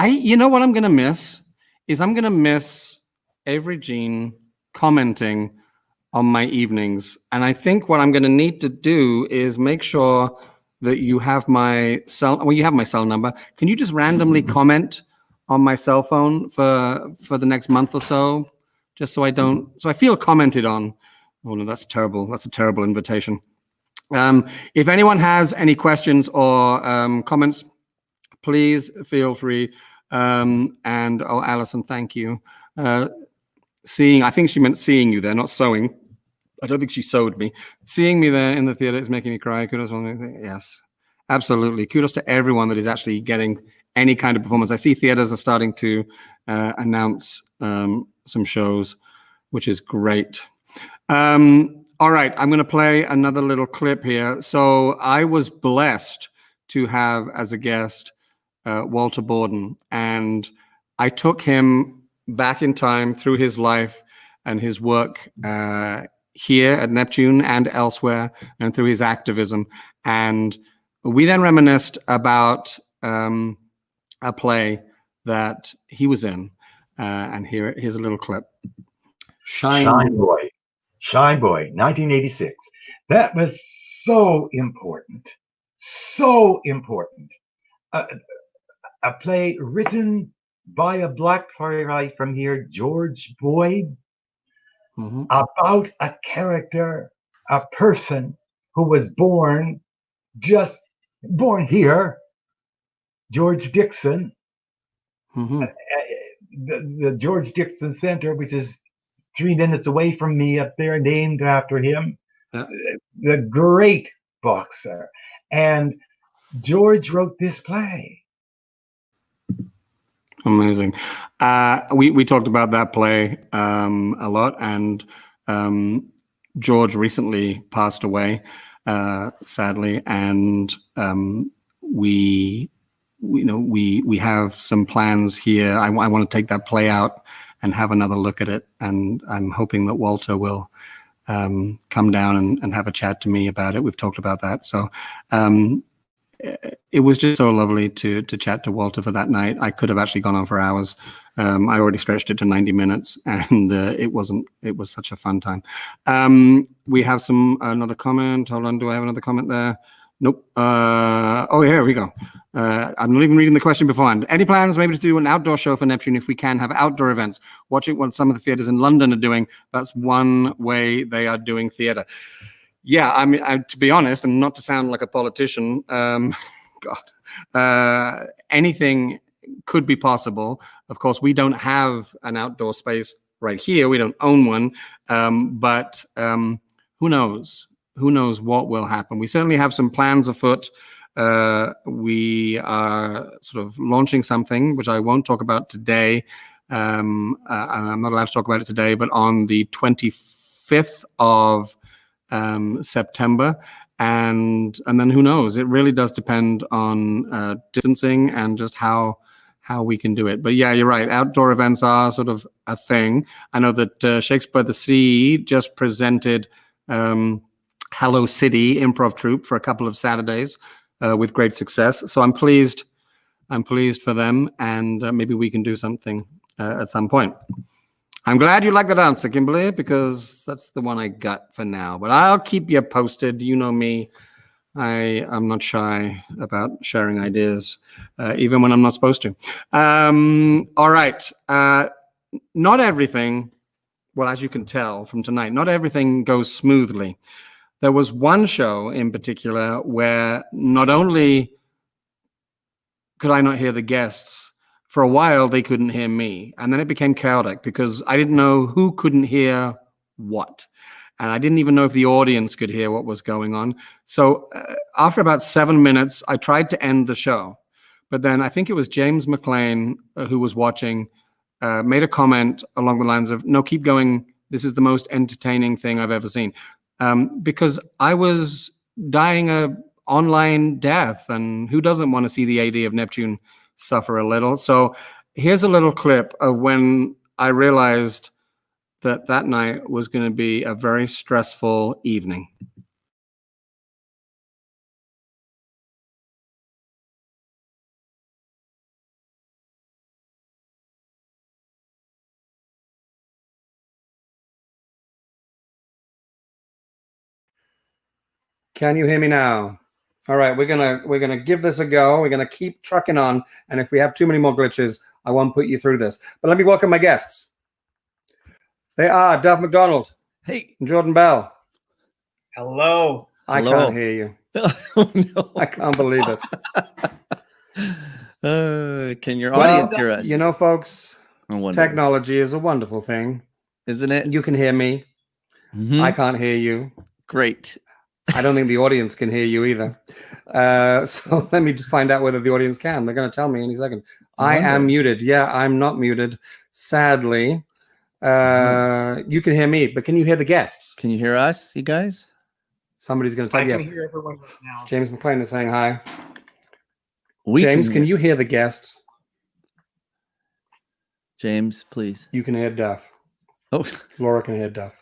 You know what I'm going to miss is I'm going to miss Avery Jean commenting on my evenings. And I think what I'm going to need to do is make sure that you have my you have my cell number. Can you just randomly comment on my cell phone for the next month or so? Just so I feel commented on. Oh no, that's terrible. That's a terrible invitation. If anyone has any questions or comments, please feel free. And Alison, thank you. I think she meant seeing you there, not sewing. I don't think she sewed me. Seeing me there in the theater is making me cry. Kudos. Yes, absolutely. Kudos to everyone that is actually getting any kind of performance. I see theaters are starting to announce some shows, which is great. All right, I'm going to play another little clip here. So I was blessed to have as a guest Walter Borden, and I took him back in time through his life and his work here at Neptune and elsewhere, and through his activism. And we then reminisced about a play that he was in. And here's a little clip. Shine Boy. Shine Boy, 1986. That was so important. So important. A play written by a black playwright from here, George Boyd, about a character, a person who was born here, George Dixon, the George Dixon Center, which is 3 minutes away from me up there, named after him, the great boxer. And George wrote this play. Amazing. We talked about that play a lot, and George recently passed away, sadly, and we have some plans here. I want to take that play out and have another look at it, and I'm hoping that Walter will come down and have a chat to me about it. We've talked about that, so it was just so lovely to chat to Walter for that night. I could have actually gone on for hours. I already stretched it to 90 minutes, and it was such a fun time. We have another comment. Hold on, do I have another comment there? Nope. Oh, here we go. I'm not even reading the question beforehand. Any plans maybe to do an outdoor show for Neptune if we can have outdoor events? Watching what some of the theaters in London are doing. That's one way they are doing theater. Yeah, I mean, to be honest, and not to sound like a politician, anything could be possible. Of course, we don't have an outdoor space right here. We don't own one, but who knows? Who knows what will happen? We certainly have some plans afoot. We are sort of launching something, which I won't talk about today. I'm not allowed to talk about it today, but on the 25th of September, and then who knows? It really does depend on distancing and just how we can do it. But yeah, you're right. Outdoor events are sort of a thing. I know that Shakespeare the Sea just presented Hello City improv troupe for a couple of Saturdays with great success. So I'm pleased for them, and maybe we can do something at some point. I'm glad you like that answer, Kimberly, because that's the one I got for now. But I'll keep you posted. You know me. I'm not shy about sharing ideas, even when I'm not supposed to. All right. Not everything, well, as you can tell from tonight, not everything goes smoothly. There was one show in particular where not only could I not hear the guests, for a while they couldn't hear me. And then it became chaotic because I didn't know who couldn't hear what. And I didn't even know if the audience could hear what was going on. So after about 7 minutes, I tried to end the show. But then I think it was James McLean who was watching, made a comment along the lines of, no, keep going. This is the most entertaining thing I've ever seen. Because I was dying a online death, and who doesn't want to see the AD of Neptune suffer a little? So here's a little clip of when I realized that night was going to be a very stressful evening. Can you hear me now? All right, we're gonna give this a go. We're gonna keep trucking on, and if we have too many more glitches, I won't put you through this. But let me welcome my guests. They are Duff McDonald. Hey. And Jordan Bell. Hello. I can't hear you. Oh, no. I can't believe it. Can your audience hear us? You know, folks, I wonder. technology is a wonderful thing. Isn't it? You can hear me. I can't hear you. Great. I don't think the audience can hear you either. So let me just find out whether the audience can. They're going to tell me any second. I am muted. Yeah, I'm not muted. Sadly, you can hear me, but can you hear the guests? Can you hear us, you guys? Somebody's going to tell I you. can Yes. hear everyone right now. James McLean is saying hi. We James, can you hear the guests? James, please. You can hear Duff. Oh, Laura can hear Duff.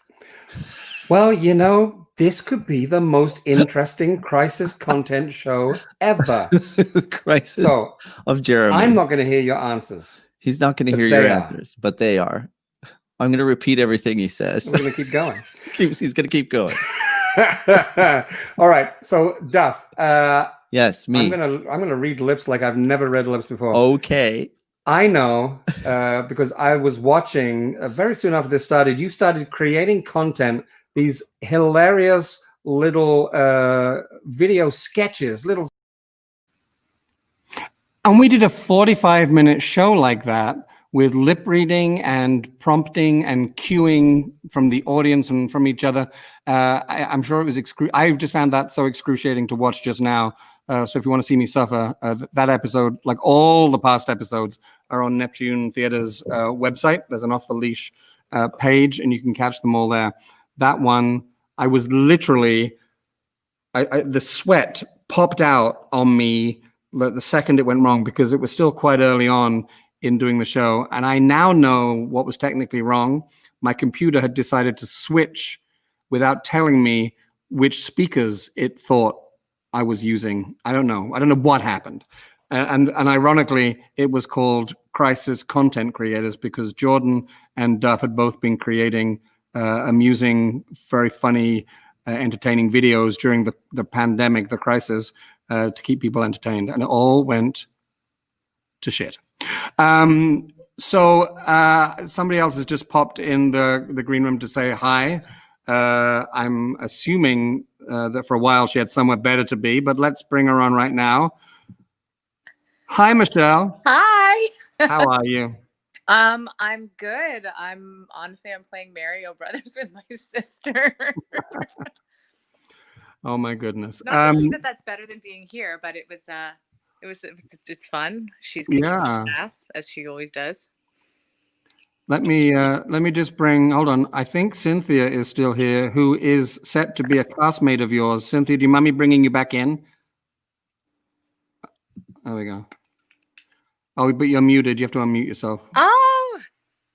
Well, you know, this could be the most interesting crisis content show ever. Crisis of Jeremy. I'm not going to hear your answers. He's not going to but hear your they are. answers, but they are. I'm going to repeat everything he says. We're going to keep going. He's going to keep going. All right. So, Duff. Yes, me. I'm gonna read lips like I've never read lips before. Okay. I know because I was watching very soon after this started. You started creating content, these hilarious little video sketches, And we did a 45-minute show like that with lip reading and prompting and cueing from the audience and from each other. I'm sure it was I just found that so excruciating to watch just now. So if you want to see me suffer, that episode, like all the past episodes, are on Neptune Theatre's website. There's an Off the Leash page, and you can catch them all there. That one, I was literally, the sweat popped out on me the second it went wrong, because it was still quite early on in doing the show. And I now know what was technically wrong. My computer had decided to switch without telling me which speakers it thought I was using. I don't know what happened. And ironically, it was called Crisis Content Creators because Jordan and Duff had both been creating amusing, very funny, entertaining videos during the pandemic, the crisis, to keep people entertained. And it all went to shit. So somebody else has just popped in the green room to say hi. I'm assuming that for a while she had somewhere better to be, but let's bring her on right now. Hi, Michelle. Hi. How are you? I'm good. I'm playing Mario Brothers with my sister. Oh my goodness. Not that that's better than being here, but it's fun. She's kicking ass as she always does. Let me just bring, hold on. I think Cynthia is still here, who is set to be a classmate of yours. Cynthia, do you mind me bringing you back in? There we go. Oh, but you're muted. You have to unmute yourself. Oh,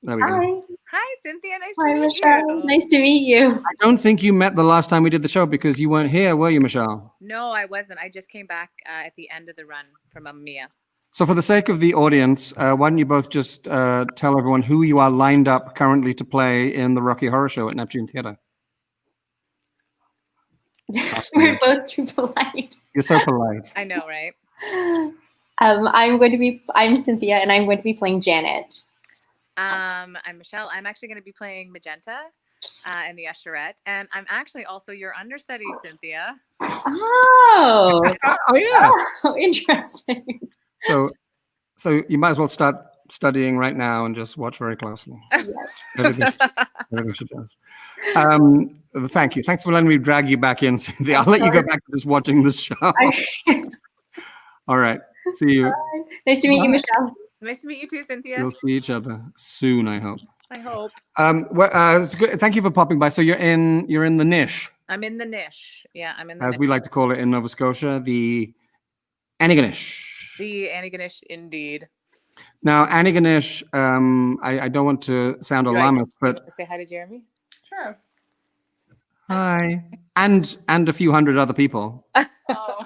there we go. Hi, Cynthia. Nice Hi, to meet Michelle. you. Nice to meet you. I don't think you met the last time we did the show because you weren't here, were you, Michelle? No, I wasn't. I just came back at the end of the run from Mamma Mia. So for the sake of the audience, why don't you both just tell everyone who you are lined up currently to play in the Rocky Horror Show at Neptune Theatre? We're both too polite. You're so polite. I know, right? I'm Cynthia, and I'm going to be playing Janet. I'm Michelle. I'm actually going to be playing Magenta and the Usherette, and I'm actually also your understudy, Cynthia. Oh, oh yeah. Oh, interesting. So you might as well start studying right now and just watch very closely. Everything she does. Thank you. Thanks for letting me drag you back in, Cynthia. I'll let you go back to just watching this show. All right. See you. Bye. Nice to meet you, Michelle. Nice to meet you too, Cynthia. We'll see each other soon, I hope. I hope. It's good. Thank you for popping by. So you're in the niche. I'm in the niche. Yeah, I'm in the as niche. we like to call it in Nova Scotia, the Antigonish. The Antigonish, indeed. Now, Antigonish, I don't want to sound alarmist, but say hi to Jeremy. Sure. hi, and a few hundred other people. Oh,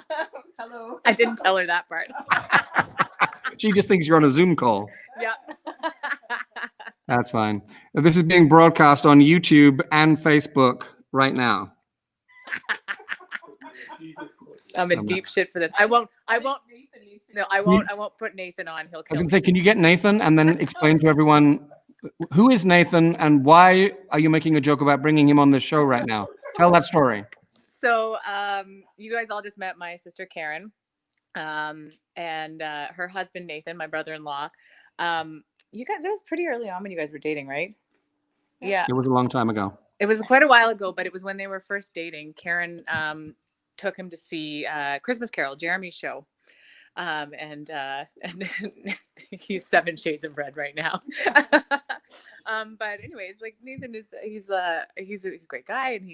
hello. I didn't tell her that part. She just thinks you're on a Zoom call. Yeah. That's fine. This is being broadcast on YouTube and Facebook right now. I'm in deep shit for this. I won't. No, I won't put Nathan on. He'll I was kill going me. to say, can you get Nathan and then explain to everyone who is Nathan and why are you making a joke about bringing him on this show right now? Tell that story. So, you guys all just met my sister Karen, and her husband Nathan, my brother-in-law. You guys, it was pretty early on when you guys were dating, right? Yeah. It was a long time ago. It was quite a while ago, but it was when they were first dating. Karen took him to see Christmas Carol, Jeremy's show. And he's 7 shades of red right now. But anyways, like Nathan is, he's a great guy, and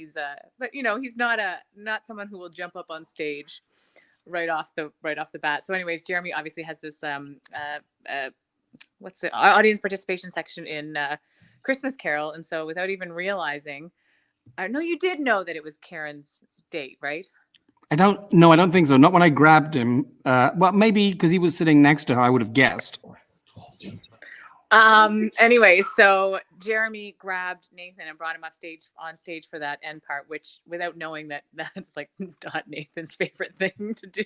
but you know, he's not someone who will jump up on stage right off the bat. So anyways, Jeremy obviously has this what's the audience participation section in Christmas Carol, and so without even realizing, I know you did know that it was Karen's date, right? I don't think so. Not when I grabbed him. Well, maybe because he was sitting next to her, I would have guessed. Anyway, so Jeremy grabbed Nathan and brought him on stage for that end part, which without knowing that's like not Nathan's favorite thing to do.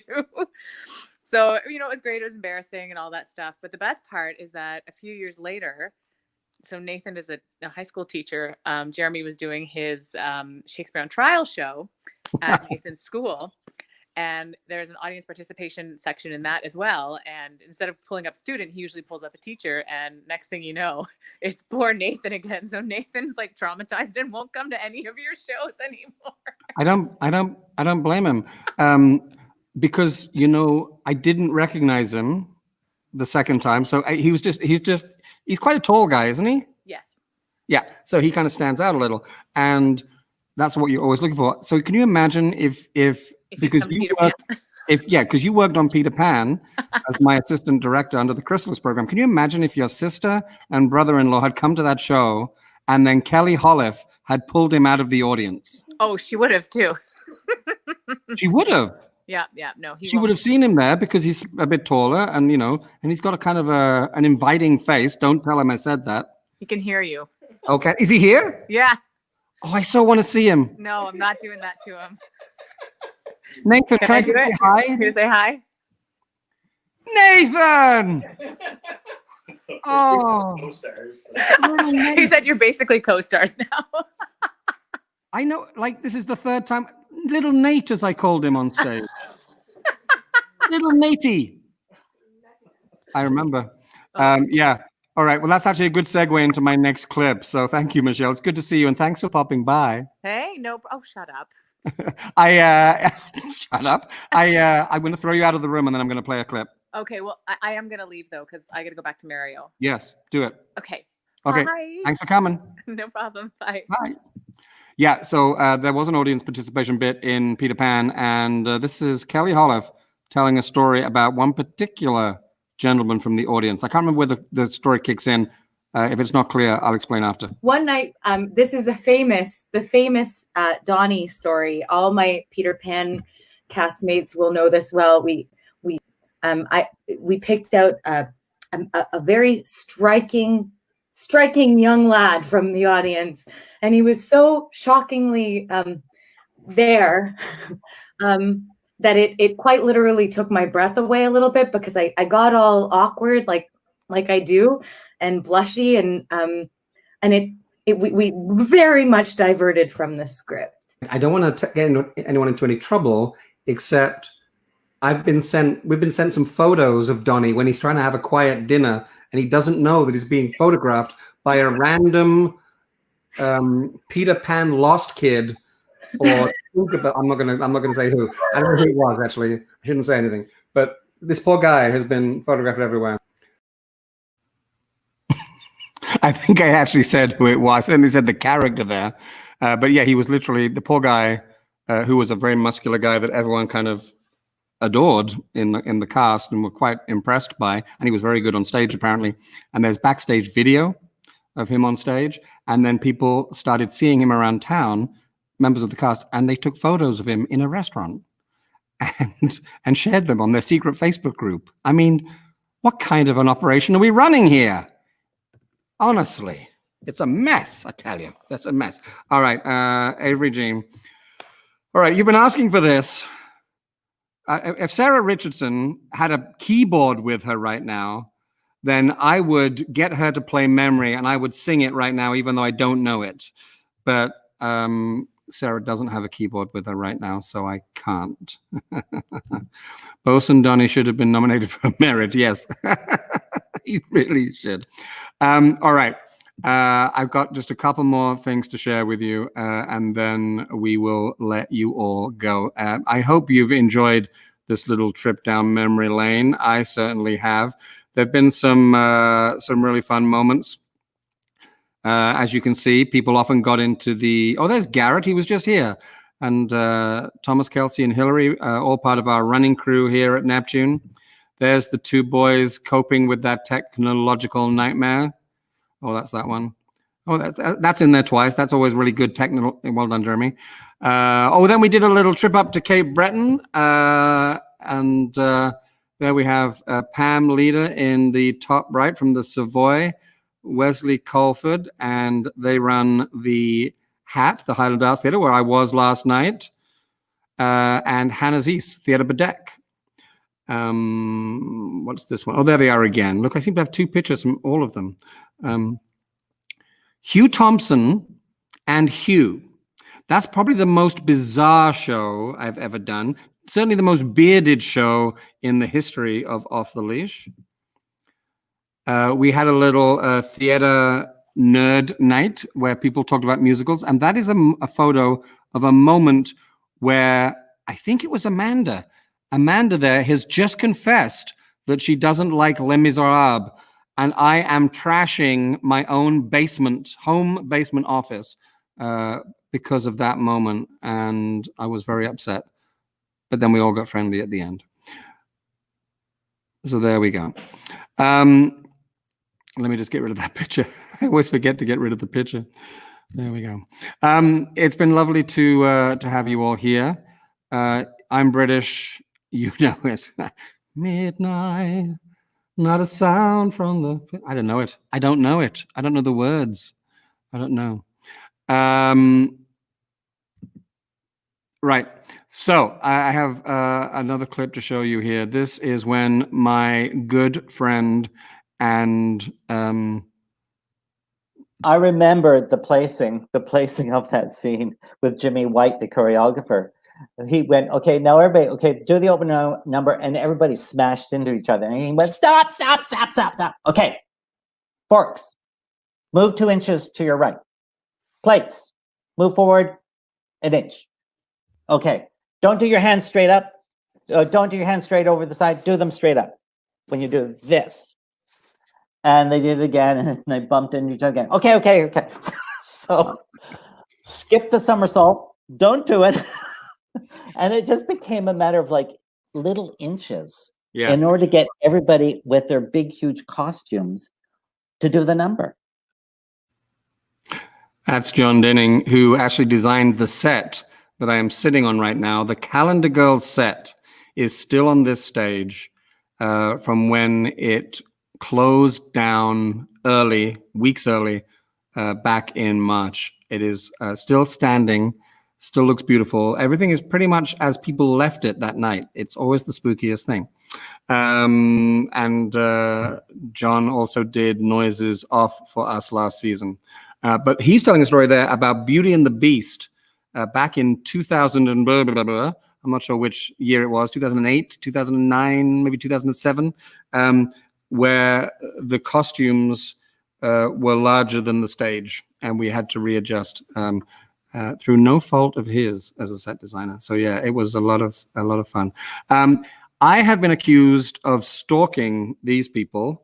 So, you know, it was great. It was embarrassing and all that stuff. But the best part is that a few years later, so Nathan is a high school teacher. Jeremy was doing his Shakespeare on Trial show at Nathan's school. And there's an audience participation section in that as well. And instead of pulling up a student, he usually pulls up a teacher. And next thing you know, it's poor Nathan again. So Nathan's like traumatized and won't come to any of your shows anymore. I don't blame him. Because, you know, I didn't recognize him the second time. So he's quite a tall guy, isn't he? Yes. Yeah. So he kind of stands out a little. And that's what you're always looking for. So can you imagine if because you worked on Peter Pan as my assistant director under the Chrysalis program. Can you imagine if your sister and brother-in-law had come to that show and then Kelly Holliff had pulled him out of the audience? Oh, she would have too. She would have. Yeah. No, she would have seen him there because he's a bit taller and, you know, and he's got a kind of an inviting face. Don't tell him I said that. He can hear you. Okay. Is he here? Yeah. Oh, I so want to see him. No, I'm not doing that to him. Nathan, can I do say it? hi? Can you say hi? Nathan! Oh. He said you're basically co-stars now. I know, like, this is the third time. Little Nate, as I called him on stage. Little Natey. I remember. Yeah. All right. Well, that's actually a good segue into my next clip. So thank you, Michelle. It's good to see you, and thanks for popping by. Hey, no. Oh, shut up. Shut up. I'm going to throw you out of the room, and then I'm going to play a clip. Okay. Well, I am going to leave though because I got to go back to Mario. Yes, do it. Okay. Okay. Bye. Thanks for coming. No problem. Bye. Bye. Yeah. So there was an audience participation bit in Peter Pan, and this is Kelly Holliff telling a story about one particular gentleman from the audience. I can't remember where the story kicks in. If it's not clear, I'll explain after. One night, this is the famous Donnie story. All my Peter Pan castmates will know this well. We picked out a very striking young lad from the audience, and he was so shockingly there that it quite literally took my breath away a little bit because I got all awkward like I do and blushy and we very much diverted from the script. I don't want to get anyone into any trouble, except we've been sent some photos of Donnie when he's trying to have a quiet dinner and he doesn't know that he's being photographed by a random Peter Pan lost kid, or I'm not gonna say who. I don't know who it was actually. I shouldn't say anything. But this poor guy has been photographed everywhere. I think I actually said who it was, and they said the character there. But yeah, he was literally the poor guy who was a very muscular guy that everyone kind of adored in the cast and were quite impressed by, and he was very good on stage apparently. And there's backstage video of him on stage, and then people started seeing him around town, members of the cast, and they took photos of him in a restaurant and shared them on their secret Facebook group. I mean, what kind of an operation are we running here? Honestly, it's a mess, I tell you. That's a mess. All right, Avery Jean. All right, you've been asking for this. if Sarah Richardson had a keyboard with her right now, then I would get her to play Memory and I would sing it right now, even though I don't know it. But Sarah doesn't have a keyboard with her right now, so I can't. Bosun Donny should have been nominated for merit. Yes, he really should. All right. I've got just a couple more things to share with you, and then we will let you all go. I hope you've enjoyed this little trip down memory lane. I certainly have. There have been some really fun moments. As you can see, people often got into the... Oh, there's Garrett. He was just here. And Thomas, Kelsey, and Hillary, all part of our running crew here at Neptune. There's the two boys coping with that technological nightmare. Oh, that's that one. Oh, that's in there twice. That's always really good technical. Well done, Jeremy. Then we did a little trip up to Cape Breton. And there we have Pam Leader in the top right from the Savoy, Wesley Colford, and they run the Hat, the Highland Arts Theatre, where I was last night, and Hannah Zeese, Theatre Bedeck. What's this one? Oh, there they are again. Look, I seem to have two pictures from all of them. Hugh Thompson and Hugh. That's probably the most bizarre show I've ever done. Certainly the most bearded show in the history of Off the Leash. We had a little theater nerd night where people talked about musicals. And that is a photo of a moment where I think it was Amanda. Amanda there has just confessed that she doesn't like Les Miserables. And I am trashing my own home basement office because of that moment. And I was very upset. But then we all got friendly at the end. So there we go. Let me just get rid of that picture. I always forget to get rid of the picture. There we go. It's been lovely to have you all here. I'm British. You know it. Midnight. Not a sound from the... I don't know it. I don't know it. I don't know the words. I don't know. Right. So I have another clip to show you here. This is when my good friend and... I remember the placing of that scene with Jimmy White, the choreographer. He went, okay, now everybody, okay, do the open number, and everybody smashed into each other. And he went, stop. Okay, forks, move 2 inches to your right. Plates, move forward an inch. Okay, don't do your hands straight up. Don't do your hands straight over the side. Do them straight up when you do this. And they did it again, and they bumped into each other again. Okay. So skip the somersault. Don't do it. And it just became a matter of like little inches in order to get everybody with their big, huge costumes to do the number. That's John Denning, who actually designed the set that I am sitting on right now. The Calendar Girls set is still on this stage from when it closed down weeks early, back in March. It is still standing. Still looks beautiful. Everything is pretty much as people left it that night. It's always the spookiest thing. And John also did Noises Off for us last season. But he's telling a story there about Beauty and the Beast back in 2000 and blah, blah, blah, blah. I'm not sure which year it was, 2008, 2009, maybe 2007, where the costumes were larger than the stage and we had to readjust. Through no fault of his as a set designer. So yeah, it was a lot of fun. I have been accused of stalking these people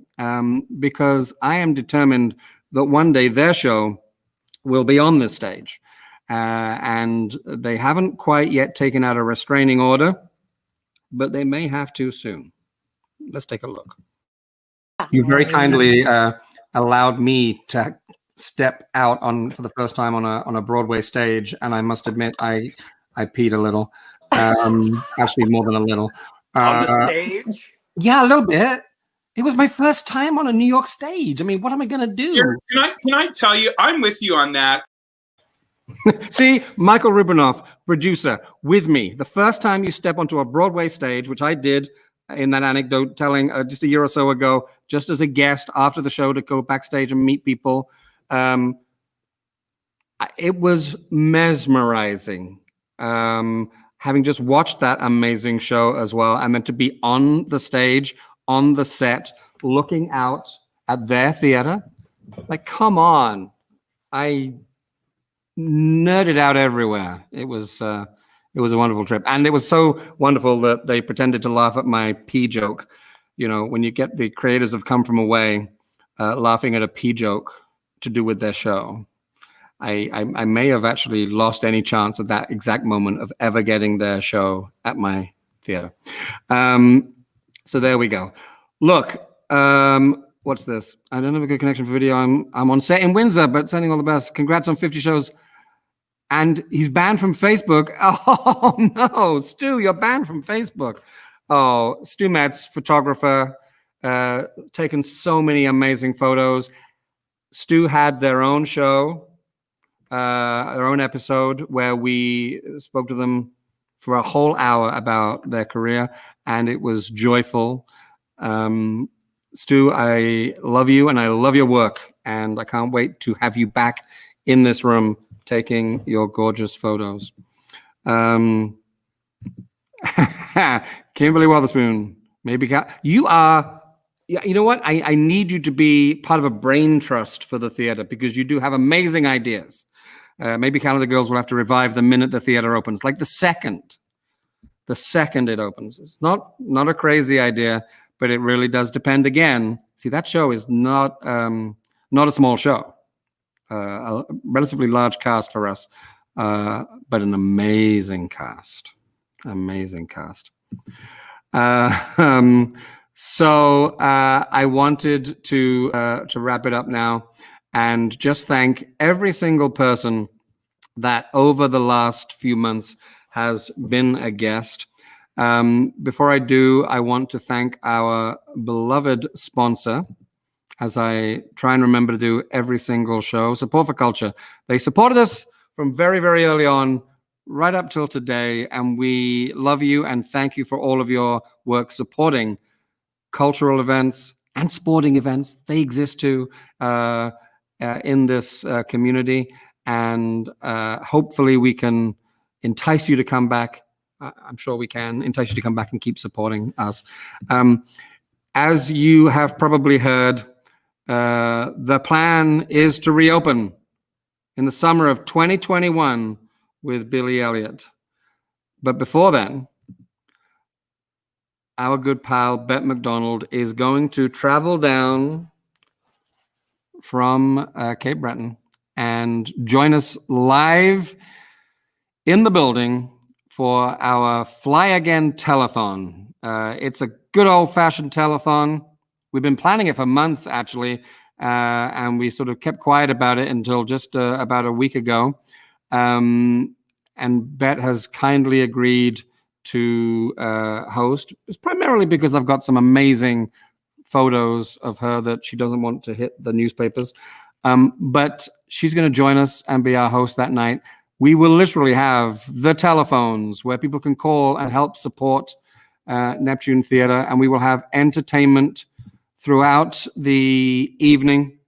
because I am determined that one day their show will be on this stage. And they haven't quite yet taken out a restraining order, but they may have to soon. Let's take a look. You very kindly allowed me to step out for the first time on a Broadway stage, and I must admit I peed a little, actually more than a little. On the stage? Yeah, a little bit. It was my first time on a New York stage. I mean, what am I gonna do? Can I tell you? I'm with you on that. See, Michael Rubinoff, producer, with me. The first time you step onto a Broadway stage, which I did in that anecdote telling just a year or so ago, just as a guest after the show to go backstage and meet people. It was mesmerizing. Having just watched that amazing show as well, and then to be on the stage, on the set, looking out at their theater, like, come on. I nerded out everywhere. It was a wonderful trip. And it was so wonderful that they pretended to laugh at my pee joke. You know, when you get the creators of Come From Away laughing at a pee joke to do with their show, I may have actually lost any chance at that exact moment of ever getting their show at my theater. So there we go. Look, what's this? I don't have a good connection for video. I'm on set in Windsor, but sending all the best. Congrats on 50 shows. And he's banned from Facebook. Oh, no, Stu, you're banned from Facebook. Oh, Stu Metz, photographer, taken so many amazing photos. Stu had their own show, their own episode where we spoke to them for a whole hour about their career, and it was joyful. Stu, I love you and I love your work, and I can't wait to have you back in this room taking your gorgeous photos. Kimberly Wotherspoon, maybe you are. You know what? I need you to be part of a brain trust for the theater because you do have amazing ideas. Maybe Calendar Girls will have to revive the minute the theater opens, like the second it opens. It's not a crazy idea, but it really does depend. Again, see, that show is not a small show, a relatively large cast for us, but an amazing cast. So I wanted to wrap it up now and just thank every single person that over the last few months has been a guest. Before I do, I want to thank our beloved sponsor, as I try and remember to do every single show, Support for Culture. They supported us from very, very early on, right up till today, and we love you and thank you for all of your work supporting cultural events and sporting events. They exist too in this community, and hopefully we can entice you to come back. I'm sure we can entice you to come back and keep supporting us. As you have probably heard, the plan is to reopen in the summer of 2021 with Billy Elliot. But before then, our good pal, Bette McDonald, is going to travel down from Cape Breton and join us live in the building for our Fly Again telethon. It's a good old-fashioned telethon. We've been planning it for months, actually, and we sort of kept quiet about it until just about a week ago. And Bette has kindly agreed to host. It's primarily because I've got some amazing photos of her that she doesn't want to hit the newspapers. But she's going to join us and be our host that night. We will literally have the telephones where people can call and help support Neptune Theatre, and we will have entertainment throughout the evening.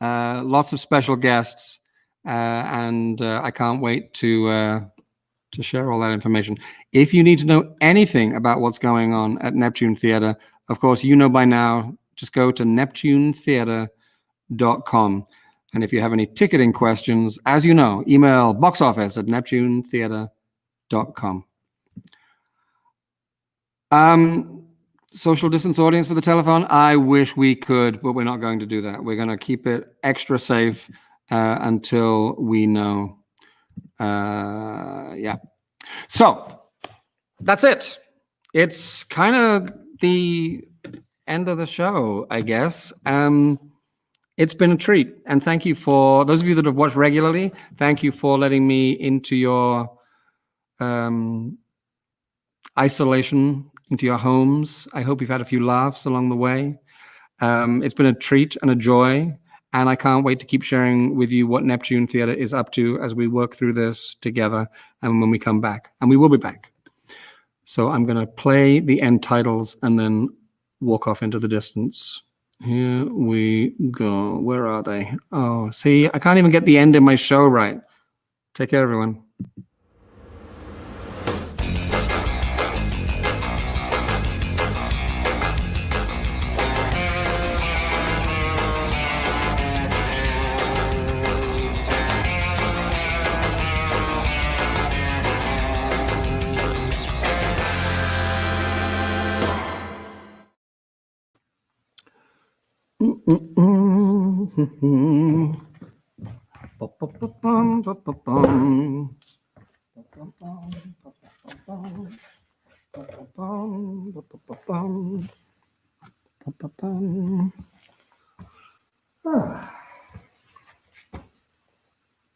Lots of special guests, and I can't wait to share all that information. If you need to know anything about what's going on at Neptune Theatre, of course, you know by now, just go to neptunetheatre.com. And if you have any ticketing questions, as you know, email boxoffice@neptunetheatre.com. Social distance audience for the telephone. I wish we could, but we're not going to do that. We're going to keep it extra safe until we know. Yeah. So that's it. It's kind of the end of the show, I guess. It's been a treat. And thank you for those of you that have watched regularly. Thank you for letting me into your isolation, into your homes. I hope you've had a few laughs along the way. It's been a treat and a joy. And I can't wait to keep sharing with you what Neptune Theatre is up to as we work through this together and when we come back. And we will be back. So I'm going to play the end titles and then walk off into the distance. Here we go. Where are they? Oh, see, I can't even get the end of my show right. Take care, everyone.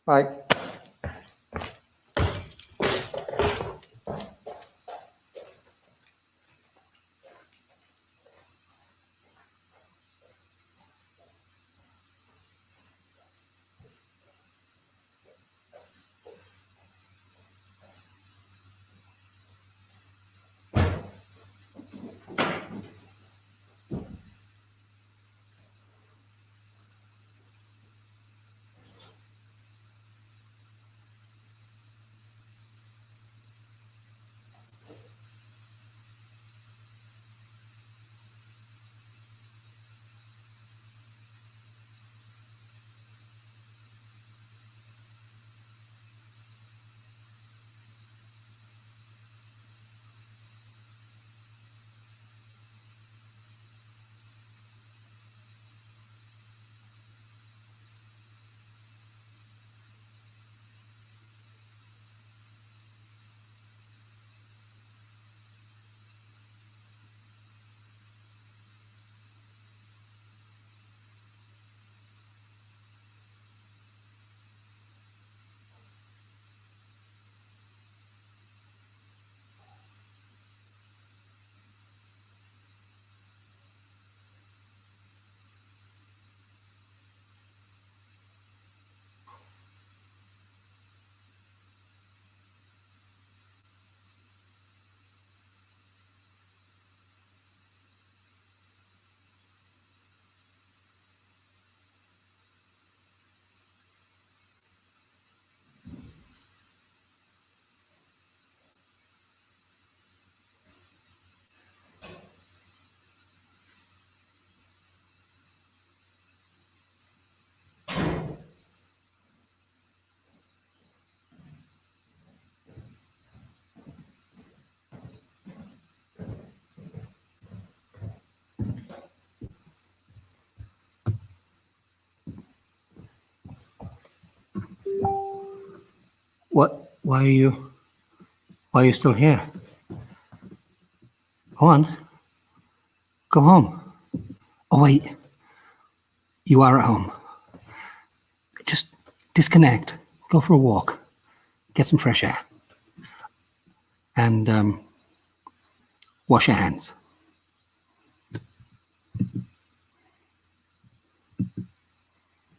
Bye. What? Why are you still here? Go on. Go home. Oh, wait. You are at home. Just disconnect. Go for a walk. Get some fresh air. And wash your hands.